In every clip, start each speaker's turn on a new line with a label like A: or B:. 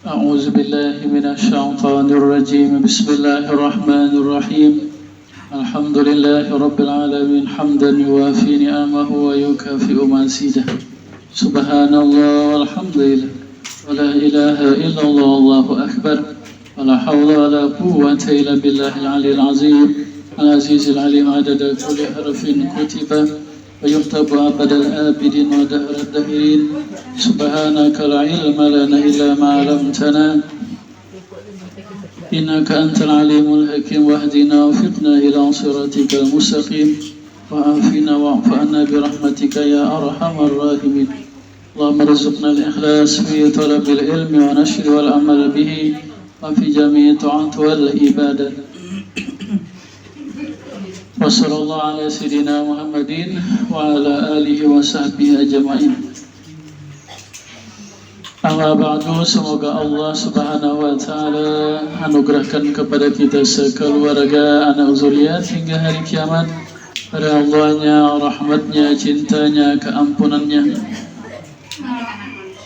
A: أعوذ بالله من الشيطان الرجيم بسم الله الرحمن الرحيم الحمد لله رب العالمين حمدا يوافي نعمه ويكافئ مزيده سبحان الله والحمد لله ولا إله إلا الله والله أكبر ولا حول ولا قوة إلا بالله العلي العظيم العزيز العليم عدد كل حرف كتب ويكتب أبد الآبدين ودهر الدهرين سبحانك لا علم لنا إلا ما علمتنا إنك أنت العليم الحكيم واهدنا وفقنا إلى صراطك المستقيم وعافنا واعف عنا برحمتك يا أرحم الراحمين اللهم ارزقنا الإخلاص في طلب العلم ونشر والعمل به وفي جميع الطاعات والعبادات وصلى الله على سيدنا محمد وعلى آله وصحبه أجمعين. Amma ba'du, semoga Allah subhanahu wa ta'ala anugerahkan kepada kita sekeluarga anak zuriat hingga hari kiamat pada Allahnya, rahmatnya, cintanya, keampunannya.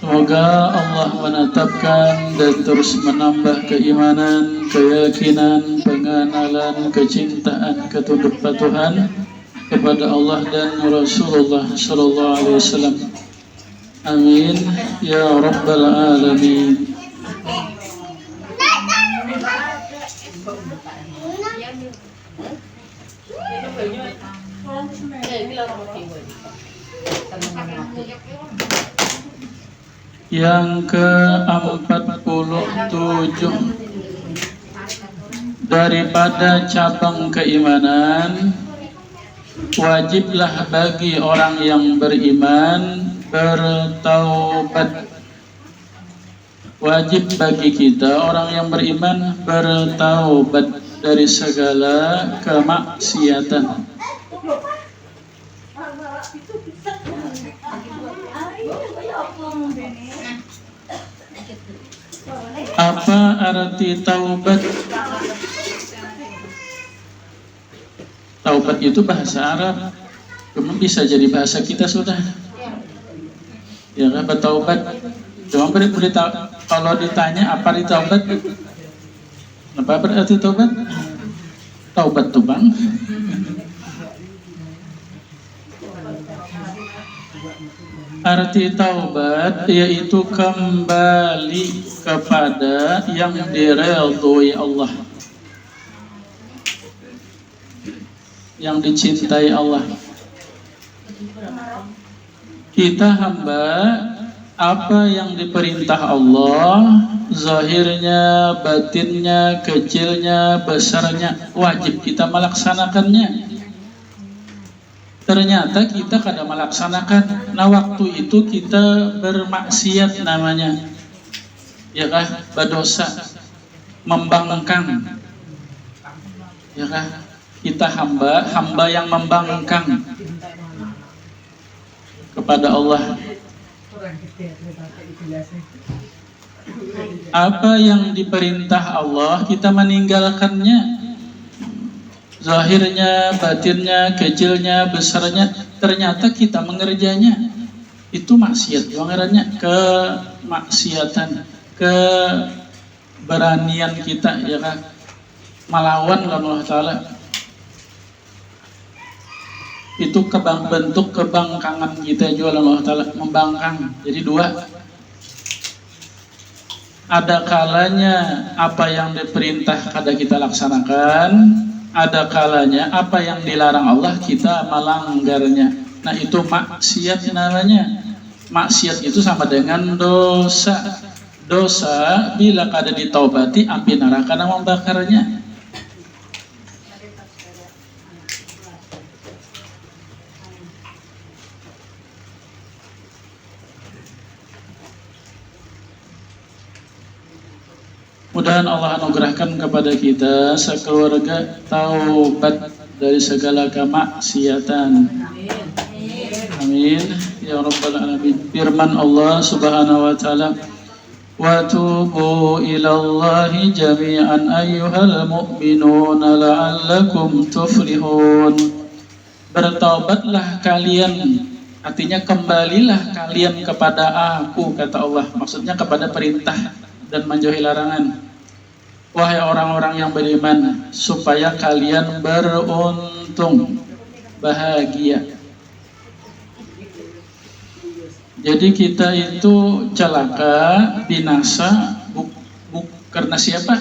A: Semoga Allah menetapkan dan terus menambah keimanan, keyakinan, pengenalan, kecintaan, ketunduk patuhan kepada Allah dan Rasulullah sallallahu alaihi wasallam. Amin ya rabbal alamin. Yang ke-47 daripada cabang keimanan, wajiblah bagi orang yang beriman bertaubat. Wajib bagi kita orang yang beriman bertaubat dari segala kemaksiatan. Apa arti taubat? Taubat itu bahasa Arab, cuma bisa jadi bahasa kita sudah. Ya kan, bertaubat. Cuma kalau ditanya apa arti taubat? Apa berarti taubat? Taubat tuh bang. Arti taubat yaitu kembali kepada yang diridhoi Allah, yang dicintai Allah. Kita hamba, apa yang diperintah Allah, zahirnya, batinnya, kecilnya, besarnya, wajib kita melaksanakannya. Ternyata kita kadang melaksanakan, nah waktu itu kita bermaksiat namanya, ya kan, berdosa, membangkang, ya kan, kita hamba yang membangkang kepada Allah. Apa yang diperintah Allah kita meninggalkannya, zahirnya, batinnya, kecilnya, besarnya, ternyata kita mengerjanya. Itu maksiat, pengerannya kemaksiatan, keberanian kita, ya kan, melawan Allah Ta'ala. Itu bentuk kebangkangan kita juga, Allah Ta'ala membangkang. Jadi dua, ada kalanya apa yang diperintah kada kita laksanakan, ada kalanya apa yang dilarang Allah kita melanggarnya. Nah itu maksiat namanya. Maksiat itu sama dengan dosa. Dosa bila kada ditaubati, api neraka yang membakarnya. Mudah-mudahan Allah anugerahkan kepada kita sekeluarga taubat dari segala kemaksiatan. Amin ya rabbal alamin. Firman Allah subhanahu wa ta'ala, wa tubu ilallahi jami'an ayyuhal mu'minuna la'allakum tuflihun. Bertaubatlah kalian, artinya kembalilah kalian kepada aku, kata Allah. Maksudnya kepada perintah dan menjauhi larangan. Wahai orang-orang yang beriman, supaya kalian beruntung, bahagia. Jadi kita itu celaka, binasa, karena siapa?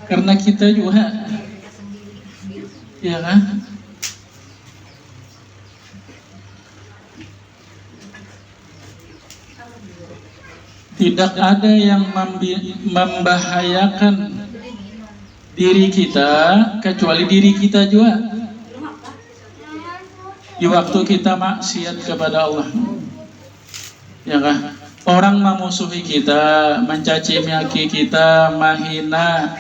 A: Karena kita juga, ya kan? Tidak ada yang membahayakan diri kita kecuali diri kita juga. Di waktu kita maksiat kepada Allah, ya kan? Orang memusuhi kita, mencaci maki kita, menghina,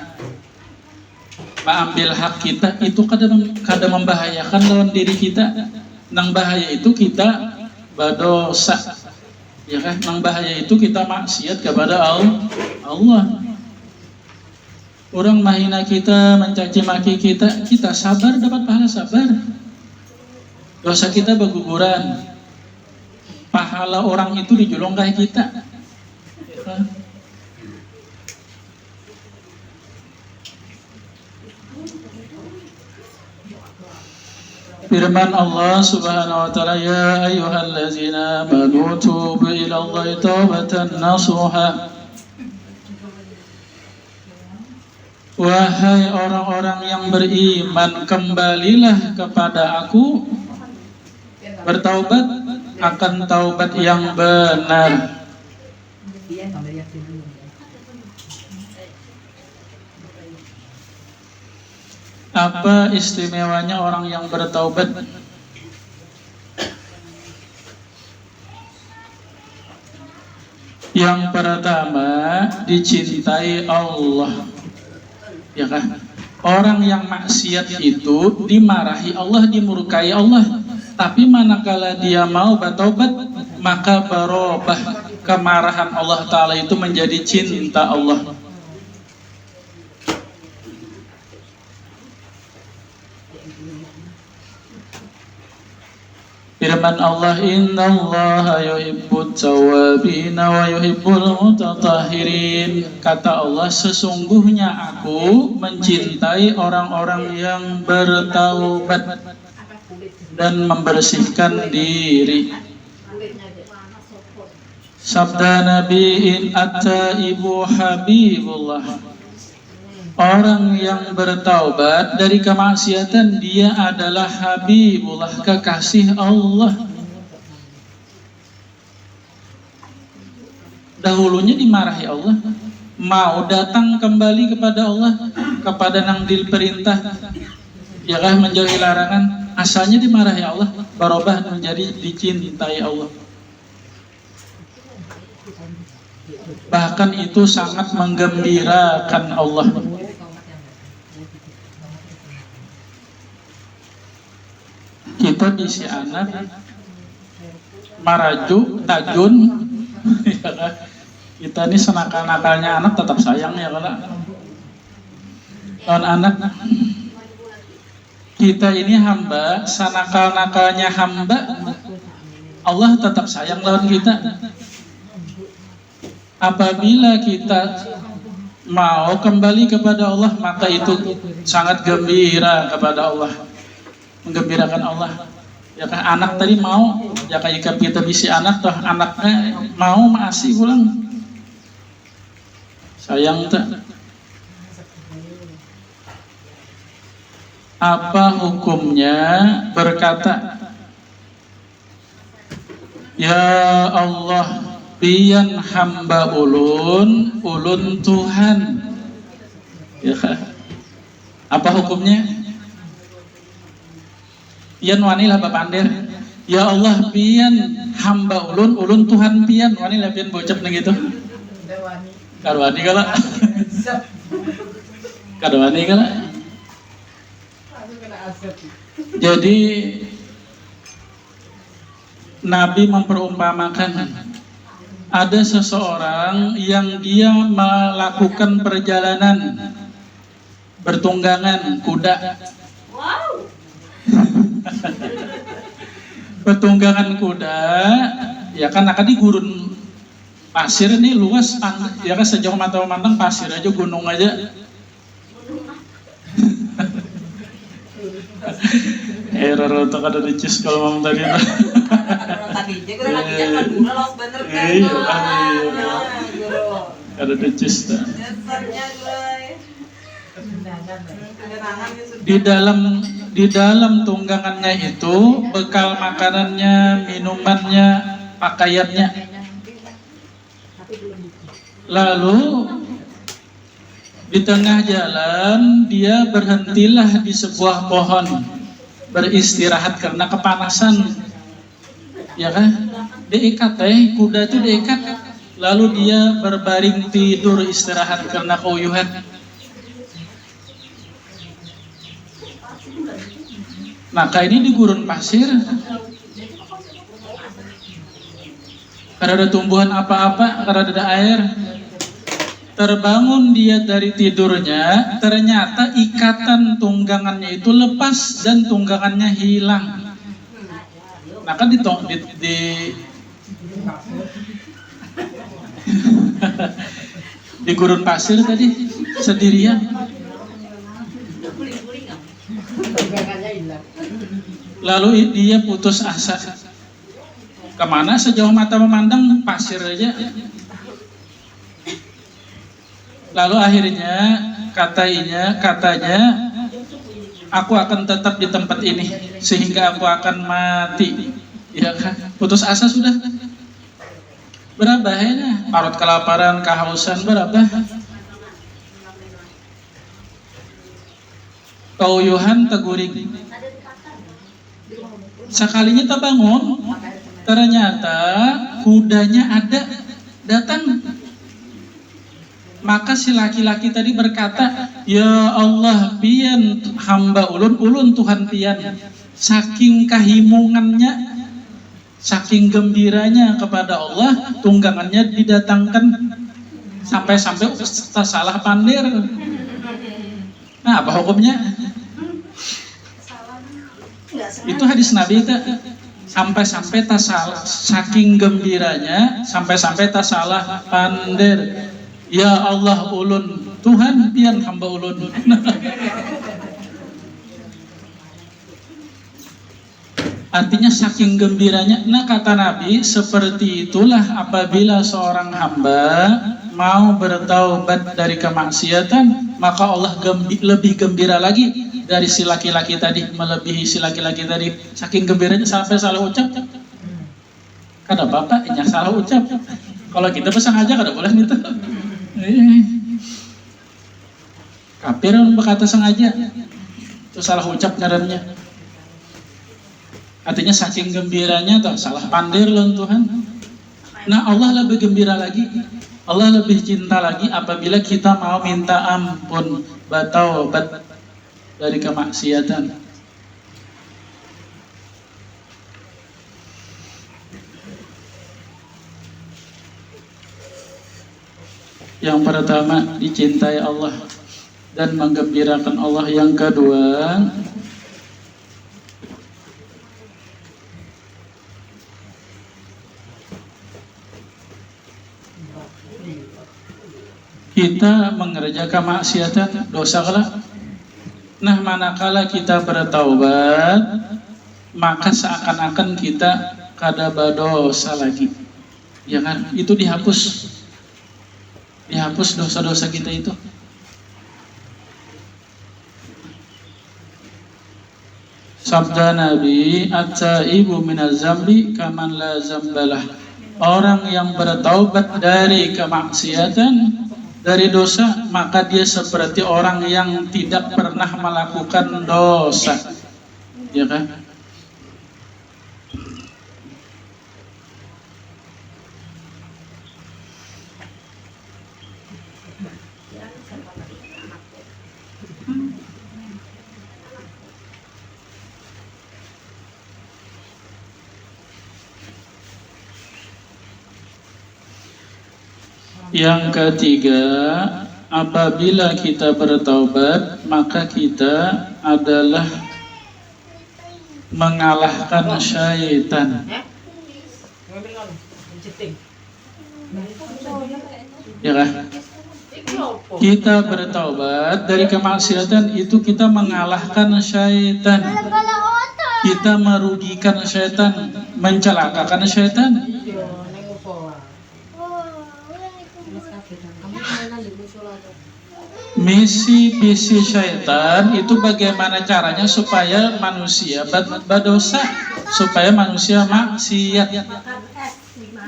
A: mengambil hak kita, itu kadang membahayakan lawan diri kita. Nang bahaya itu kita berdosa, ya kan? Nang bahaya itu kita maksiat kepada Allah. Orang menghina kita, mencaci maki kita, kita sabar dapat pahala sabar. Dosa kita berguguran. Pahala orang itu dijulung kayak kita. Firman Allah Subhanahu wa taala, ya ayyuhallazina amanu tubu ilallahi taubatan nasuha. Wahai orang-orang yang beriman, kembalilah kepada aku, bertaubat akan taubat yang benar. Apa istimewanya orang yang bertaubat? Yang pertama, dicintai Allah, ya kan? Orang yang maksiat itu dimarahi Allah, dimurkai Allah. Tapi manakala dia mau bertaubat, maka barobah kemarahan Allah Ta'ala itu menjadi cinta Allah. Firman Allah, innallaha yuhibbut tawwabina wa yuhibbul mutatahhirin. Kata Allah, sesungguhnya aku mencintai orang-orang yang bertaubat dan membersihkan diri. Sabda Nabi, at-taibu habibullah. Orang yang bertaubat dari kemaksiatan, dia adalah habibullah, kekasih Allah. Dahulunya dimarahi Allah, mau datang kembali kepada Allah, kepada nang diperintah, ya kan, menjauhi larangan. Asalnya dimarahi Allah, barobah menjadi dicintai Allah. Bahkan itu sangat menggembirakan Allah. Kita bisi anak maraju, tajun, ya kan? Kita ini senakal-nakalnya anak tetap sayang, ya kan? Lawan anak, kita ini hamba, senakal-nakalnya hamba, Allah tetap sayang lawan kita. Apabila kita mau kembali kepada Allah, maka itu sangat gembira kepada Allah, menggembirakan Allah. Ya kan, anak tadi mau, ya kayak kita bisi anak, toh anaknya mau masih pulang, sayang tak. Apa hukumnya berkata, ya Allah, pian hamba ulun Tuhan, ya kan? Apa hukumnya? Pian wanilah bapander, ya Allah, pian hamba ulun Tuhan pian wanilah, pian bocap gitu. Karwani kala, karwani kala. Jadi Nabi memperumpamakan, ada seseorang yang dia melakukan perjalanan bertunggangan kuda. Wow. Bertunggangan kuda, ya kan akan digurun Pasir ini luas, ya kan, sejauh mata memandang pasir aja, gunung aja. Error untuk ada dicis kalau mau tadi.
B: Tadi aja kita lagi jangan dulu los bener kan. Iya.
A: Ada dicis dah.
B: Dasarnya guys.
A: Di dalam tunggangannya itu bekal makanannya, minumannya, pakaiannya. Lalu di tengah jalan dia berhentilah di sebuah pohon beristirahat karena kepanasan, ya kan? Diikat kuda itu diikat, lalu dia berbaring tidur istirahat karena keuyuhan. Maka ini di gurun pasir, karena ada tumbuhan apa-apa, karena ada air. Terbangun dia dari tidurnya, ternyata ikatan tunggangannya itu lepas dan tunggangannya hilang. Maka di gurun pasir tadi sendirian. Lalu dia putus asa. Kemana sejauh mata memandang pasir aja. Lalu akhirnya katanya, aku akan tetap di tempat ini sehingga aku akan mati. Ya kan? Putus asa sudah. Berapa ya? Parut kelaparan, kehausan berapa? Keuyuhan, teguring. Sekalinya terbangun, ternyata kudanya ada datang. Maka si laki-laki tadi berkata, ya Allah, pian hamba ulun Tuhan pian. Saking kahimungannya, saking gembiranya kepada Allah, tunggangannya didatangkan sampai-sampai salah pandir. Nah, apa hukumnya? Itu hadis Nabi itu. Sampai-sampai saking gembiranya, sampai-sampai salah pandir. Ya Allah ulun, Tuhan pian hamba ulun. Artinya saking gembiranya. Nah, kata Nabi, seperti itulah apabila seorang hamba mau bertaubat dari kemaksiatan, maka Allah lebih gembira lagi dari si laki-laki tadi, melebihi si laki-laki tadi. Saking gembiranya sampai salah ucap. Kada bapak, ini salah ucap. Kalau kita pesan aja kada boleh gitu. Kafir berkata sengaja, itu salah ucap ngarannya. Artinya saking gembiranya tuh salah pandir loh Tuhan. Nah, Allah lebih gembira lagi, Allah lebih cinta lagi apabila kita mau minta ampun, bertaubat dari kemaksiatan. Yang pertama, dicintai Allah dan menggembirakan Allah. Yang kedua, kita mengerjakan maksiatan, dosa kelak. Nah, manakala kita bertaubat, maka seakan-akan kita kada berdosa lagi. Ya kan? Itu dihapus dosa-dosa kita itu. Sabda Nabi, at-taibu minaz zambi kaman la zambalah. Orang yang bertaubat dari kemaksiatan, dari dosa, maka dia seperti orang yang tidak pernah melakukan dosa. Ya kan? Yang ketiga, apabila kita bertaubat, maka kita adalah mengalahkan syaitan. Ya kan? Kita bertaubat dari kemaksiatan itu kita mengalahkan syaitan. Kita merugikan syaitan, mencelakakan syaitan. Misi syaitan itu bagaimana caranya supaya manusia berdosa, supaya manusia maksiat.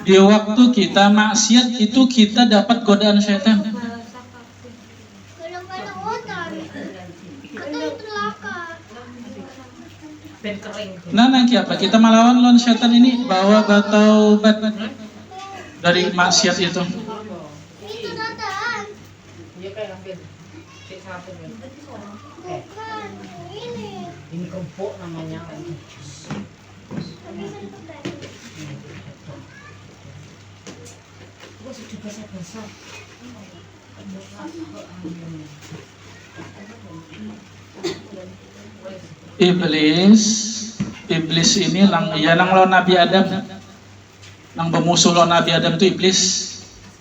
A: Di waktu kita maksiat itu kita dapat godaan syaitan. Nah, nanti apa? Kita melawan lawan syaitan ini bawa bertaubat dari maksiat itu.
C: Ini kempok namanya. Iblis ini nang lawan Nabi Adam, nang bermusuh lawan Nabi Adam itu iblis.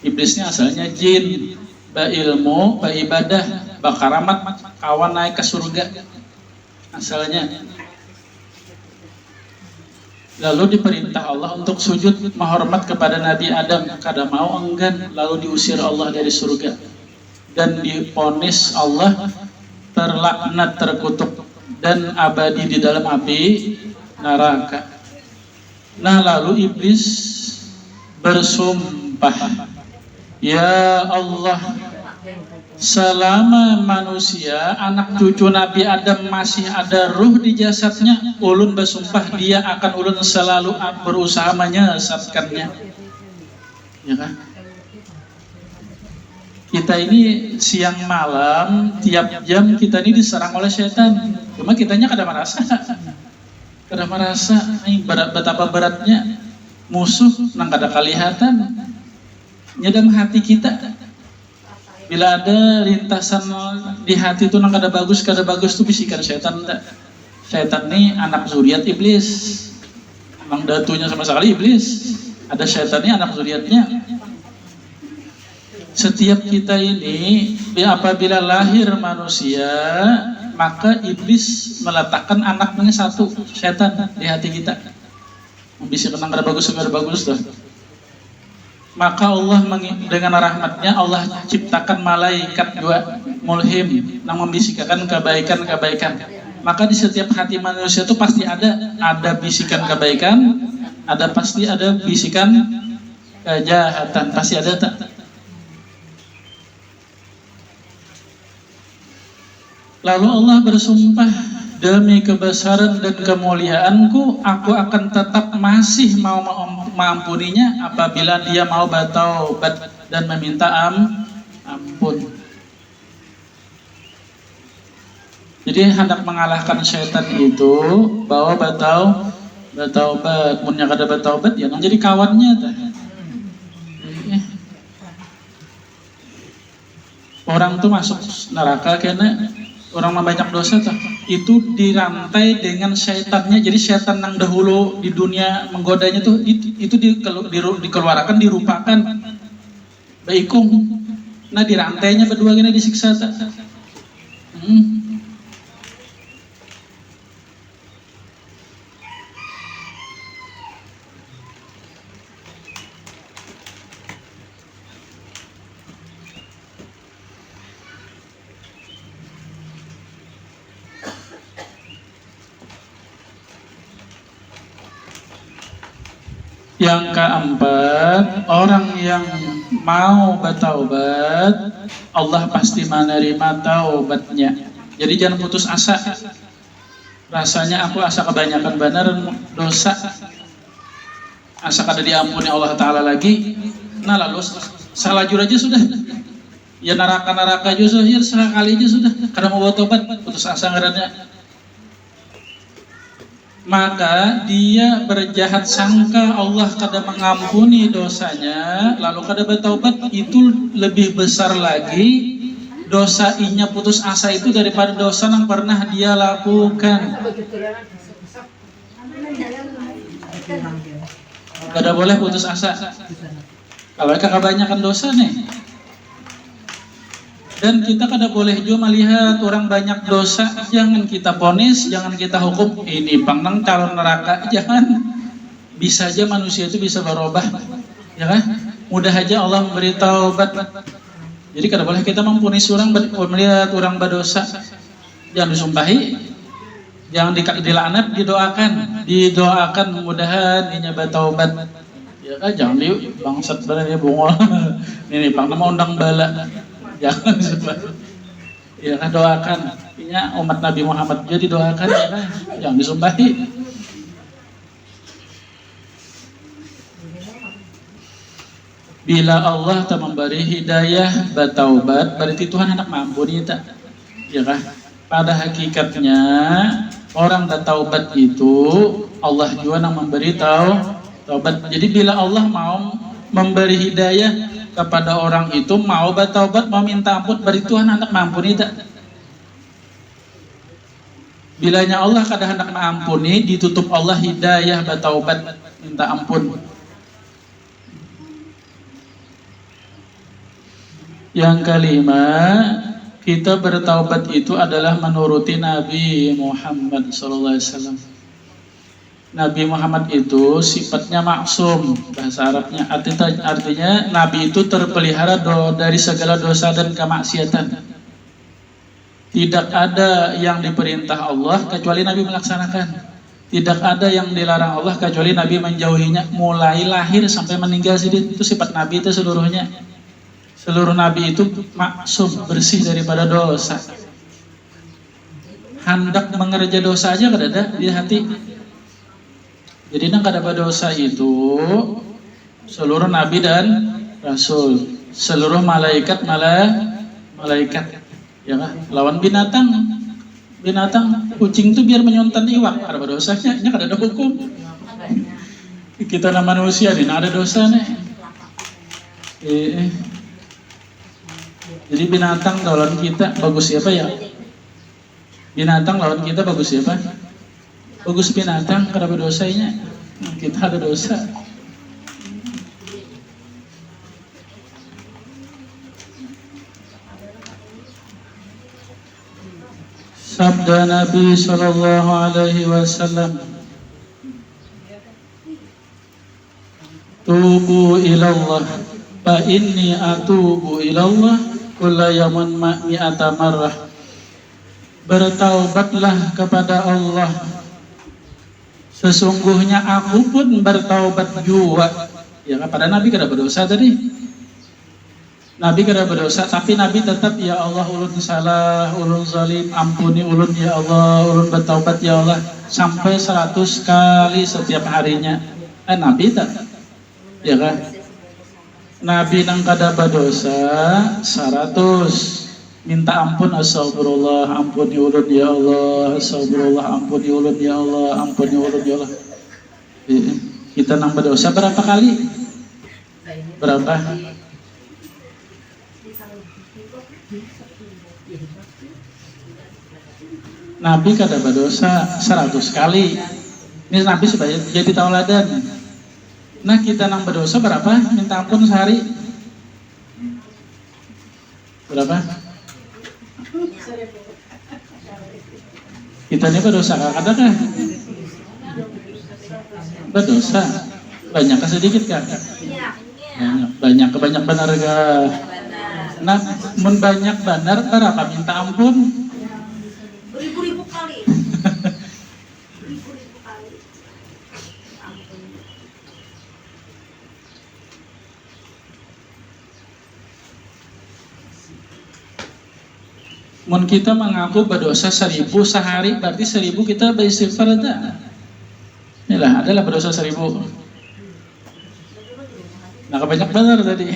C: Iblisnya asalnya jin, ba ilmu, ba ibadah, ba karamat, kawan naik ke surga asalnya. Lalu diperintah Allah untuk sujud menghormat kepada Nabi Adam, kada mau enggan, lalu diusir Allah dari surga dan divonis Allah terlaknat, terkutuk dan abadi di dalam api neraka. Nah, lalu iblis bersumpah, ya Allah, selama manusia anak cucu Nabi Adam masih ada ruh di jasadnya, ulun bersumpah dia akan ulun selalu berusaha menyesatkannya. Ya kan? Kita ini siang malam tiap jam kita ini diserang oleh setan. Cuma kitanya kada merasa, ini betapa beratnya musuh nang kada kelihatan nyedam hati kita. Bila ada lintasan di hati itu nang kada bagus tuh bisikan setan. Setan ini anak zuriat iblis. Emang datunya sama sekali iblis. Ada setannya anak zuriatnya. Setiap kita ini apabila lahir manusia, maka iblis meletakkan anaknya satu, setan di hati kita. Bisikan nang kada bagus dah. Maka Allah dengan rahmatnya Allah ciptakan malaikat dua mulhim yang membisikkan kebaikan. Maka di setiap hati manusia itu pasti ada bisikan kebaikan, pasti ada bisikan kejahatan, pasti ada tak. Lalu Allah bersumpah, demi kebesaran dan kemuliaanku, aku akan tetap masih mau mengampuninya apabila dia mau bertaubat dan meminta ampun. Jadi hendak mengalahkan syaitan itu bahwa bertaubat, munnya kada bertaubat ya jadi kawannya dah. Orang tuh masuk neraka karena orang banyak dosa tuh, itu dirantai dengan syaitannya. Jadi syaitan yang dahulu di dunia menggodanya tuh itu dikeluarkan, dirupakan baikung. Nah dirantainya berdua gini disiksa tuh. Yang keempat, orang yang mau bertaubat, Allah pasti menerima taubatnya. Jadi jangan putus asa. Rasanya aku asa kebanyakan benar dosa, asa kada diampuni Allah Ta'ala lagi. Nah lalu salah jur aja sudah. Ya neraka aja sudah, ya sekali aja sudah. Kada mau bertaubat, putus asa ngarannya. Maka dia berjahat sangka Allah kada mengampuni dosanya, lalu kada bertaubat, itu lebih besar lagi dosa inya putus asa itu daripada dosa yang pernah dia lakukan. Kada boleh putus asa. Kalau kebanyakan dosa nih. Dan kita kada boleh juga melihat orang banyak dosa, jangan kita ponis, jangan kita hukum ini pangnang calon neraka, jangan. Bisa aja manusia itu bisa berubah, ya kan? Mudah aja Allah memberi taubat. Jadi kada boleh kita memponis orang melihat orang berdosa, jangan disumpahi, jangan dilaknat, didoakan mudahan dia bertaubat. Ya kan, jangan bangsat bener ya bongol. Ini pang nama undang bala. Jangan ya kan, doakan ya umat Nabi Muhammad jadi doakan ya kan, jangan disumbahi. Bila Allah tak memberi hidayah bertaubat, berarti Tuhan hendak mampu nih tak, ya kan? Pada hakikatnya orang tak taubat itu Allah juga yang memberi taubat. Jadi bila Allah mau memberi hidayah kepada orang itu mau bertaubat, mau minta ampun, beri Tuhan hendak mengampuni tak? Bilanya Allah kada hendak mengampuni, ditutup Allah hidayah bertaubat, minta ampun. Yang kelima, kita bertaubat itu adalah menuruti Nabi Muhammad SAW. Nabi Muhammad itu sifatnya maksum, bahasa Arabnya artinya Nabi itu terpelihara dari segala dosa dan kemaksiatan. Tidak ada yang diperintah Allah kecuali Nabi melaksanakan. Tidak ada yang dilarang Allah kecuali Nabi menjauhinya. Mulai lahir sampai meninggal itu sifat Nabi itu seluruhnya. Seluruh Nabi itu maksum, bersih daripada dosa. Hendak mengerja dosa aja kada ada di hati. Jadi nang kada berdosa itu seluruh nabi dan rasul, seluruh malaikat ya kan? Lawan binatang kucing itu biar menyontan iwak, kada berdosanya, nya kada ada hukum. Kita nama manusia ini ada dosa nih. Jadi binatang lawan kita bagus siapa ya? Binatang lawan kita bagus siapa? Bagus binatang kada berdosanya, kita ada dosa. Sabda Nabi sallallahu alaihi wasallam, tubu ilallah fa inni atubu ilallah kulla yawmin mi'ata marrah. Bertaubatlah kepada Allah, sesungguhnya aku pun bertaubat juga. Ya kepada Nabi kada berdosa tadi. Nabi kada berdosa, tapi Nabi tetap ya Allah ulun salah, ulun zalim, ampuni ulun ya Allah, ulun bertaubat ya Allah sampai 100 kali setiap harinya. Nabi tak? Ya kan? Nabi nang kada berdosa 100. Minta ampun, astagfirullah, ampuni ulun ya Allah, astagfirullah, ampuni ulun ya Allah, ampuni ulun ya Allah. Kita nang berdosa berapa kali? Berapa? Nabi kada berdosa 100 kali. Ini Nabi supaya jadi tauladan. Nah kita nang berdosa berapa? Minta ampun sehari berapa? Kita ini berdosa ada kah? Berdosa banyak kah sedikit kah? Banyak benar kah? Nah, mun banyak benar berapa minta ampun?
B: Beribu-ribu kali. Beribu-ribu kali.
C: Mun kita mengaku berdosa 1000 sehari, berarti 1000 kita beristighfar ada. Inilah adalah berdosa 1000. Nah kebanyak benar tadi.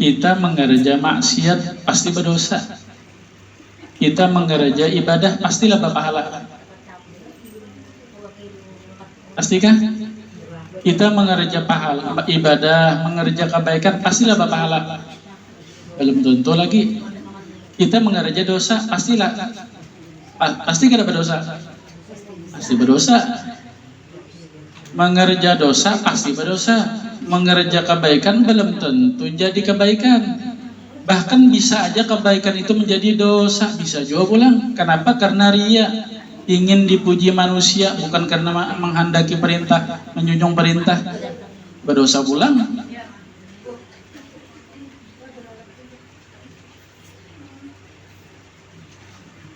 C: Kita mengerja maksiat pasti berdosa. Kita mengerja ibadah pastilah berpahala. Pastikah? Kita mengerja pahala ibadah, mengerja kebaikan pastilah berpahala. Belum tentu lagi. Kita mengerja dosa pastilah pasti kada berdosa. Pasti berdosa. mengerja dosa pasti berdosa, mengerja kebaikan belum tentu jadi kebaikan. Bahkan bisa aja kebaikan itu menjadi dosa, bisa juga pulang. Kenapa? Karena ria, ingin dipuji manusia, bukan karena menghendaki perintah, menjunjung perintah, berdosa pulang.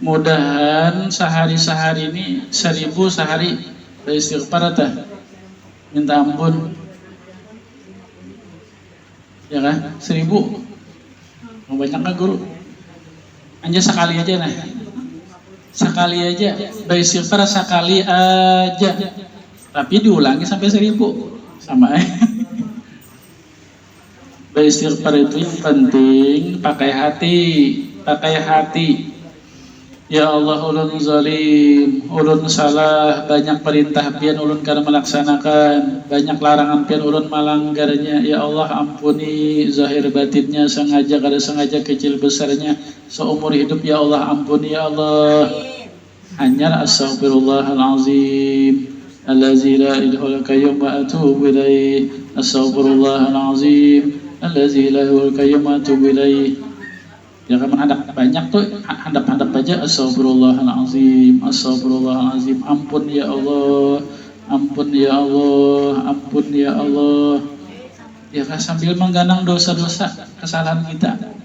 C: Mudahan sehari ini 1000 sehari beristighfar tah, minta ampun, ya kan? 1000, mau banyak nggak guru? Hanya sekali aja nah, sekali aja beristighfar sekali aja, tapi diulangi sampai 1000 sama. Beristighfar itu yang penting pakai hati, pakai hati. Ya Allah, ulun zalim, ulun salah, banyak perintah pian ulun kada melaksanakan, banyak larangan pian ulun melanggarnya. Ya Allah, ampuni zahir batinnya, sengaja kada sengaja, kecil besarnya, seumur hidup. Ya Allah, ampuni ya Allah. Hanya astaghfirullahalazim allazi la ilaha illa qayyum wa atubu ilaih. Astaghfirullahalazim allazi la ilaha illa qayyum wa atubu ilaih. Ya kan hadap banyak tuh, hadap-hadap aja astagfirullahalazim, astagfirullahalazim, ampun ya Allah, ampun ya Allah, ampun ya Allah. Ya kan sambil mengganang dosa-dosa kesalahan kita.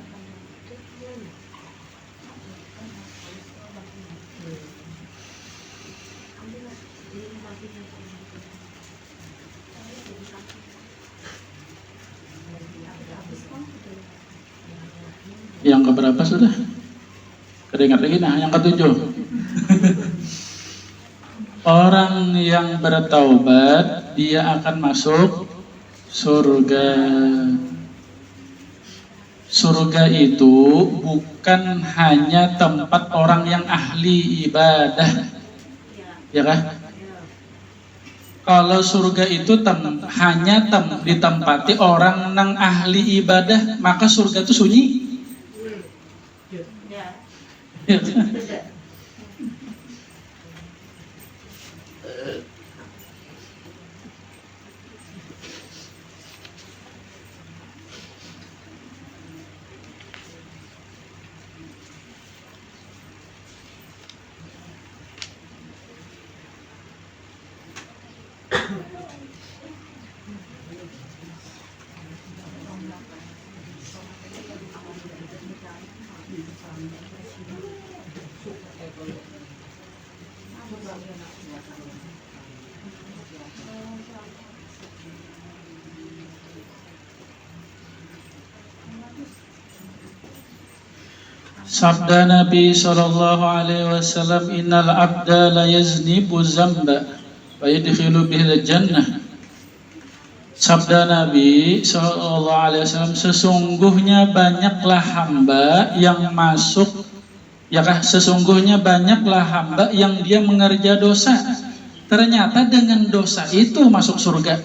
C: Yang keberapa sudah? Keringat lagi nah, yang ketujuh. Orang yang bertaubat dia akan masuk surga. Surga itu bukan hanya tempat orang yang ahli ibadah, ya kan? Kalau surga itu hanya ditempati orang yang ahli ibadah, maka surga itu sunyi. Sabda Nabi sallallahu alaihi wasallam, innal abda la yaznibu zamba wa yadkhilu bihil jannah. Sabda Nabi sallallahu alaihi wasallam, sesungguhnya banyaklah hamba yang masuk, ya kah, sesungguhnya banyaklah hamba yang dia mengerja dosa, ternyata dengan dosa itu masuk surga.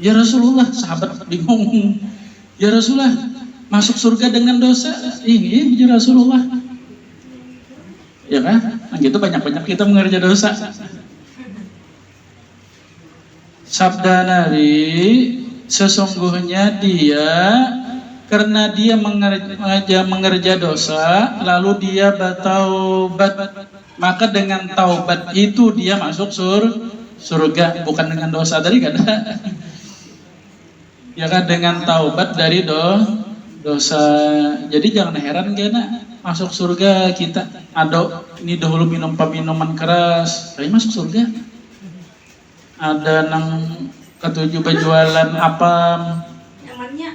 C: Ya Rasulullah, sahabat bingung. Ya Rasulullah, masuk surga dengan dosa? Ini ya Rasulullah. Ya kan? Nah gitu banyak-banyak kita mengerja dosa. Sabda Nabi, sesungguhnya dia karena dia mengerja dosa, lalu dia bertaubat, maka dengan taubat itu dia masuk surga, bukan dengan dosa tadi kan? Ya kan, dengan taubat dari dosa. Jadi jangan heran gana masuk surga kita. Ada ini dahulu minum minuman keras, tapi masuk surga. Ada nang ketujuh berjualan apam.
B: Nyamannya.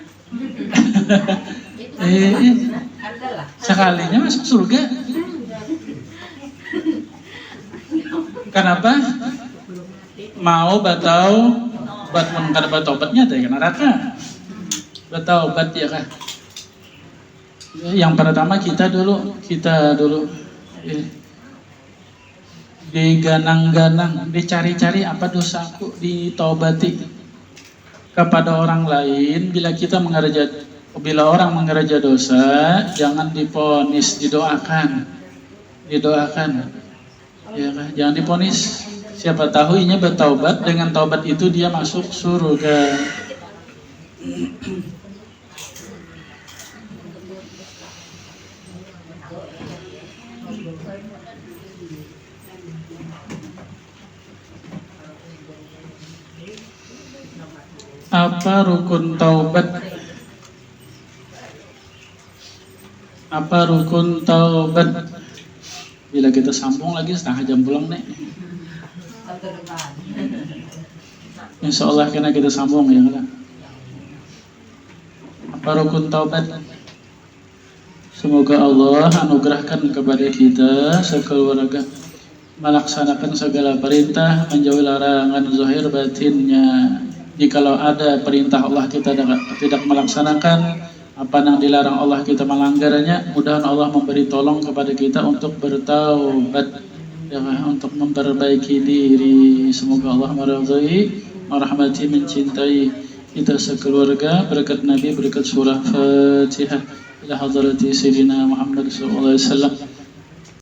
C: Sekalinya masuk surga. Kenapa? Mau batau bat mengkar bataubatnya teh ke neraka. Bataubat ya kah? Yang pertama kita dulu diganang-ganang, dicari-cari apa dosaku, ditaubati kepada orang lain. Bila orang mengerja dosa, jangan diponis, didoakan, ya kan? Jangan diponis. Siapa tahu inya bertaubat, dengan taubat itu dia masuk surga. Apa rukun taubat? Apa rukun taubat? Bila kita sambung lagi setengah jam pulang nih. Insya Allah kena kita sambung ya kan. Apa rukun taubat? Semoga Allah anugerahkan kepada kita sekeluarga melaksanakan segala perintah, menjauhi larangan zahir batinnya. Jikalau ada perintah Allah kita tidak melaksanakan, apa yang dilarang Allah kita melanggarnya, mudah-mudahan Allah memberi tolong kepada kita untuk bertaubat, ya, untuk memperbaiki diri. Semoga Allah meridhai, merahmati, mencintai kita sekeluarga. Berkat Nabi, berkat surah Fatihah ila hadrati Sayyidina Muhammad sallallahu alaihi wasallam.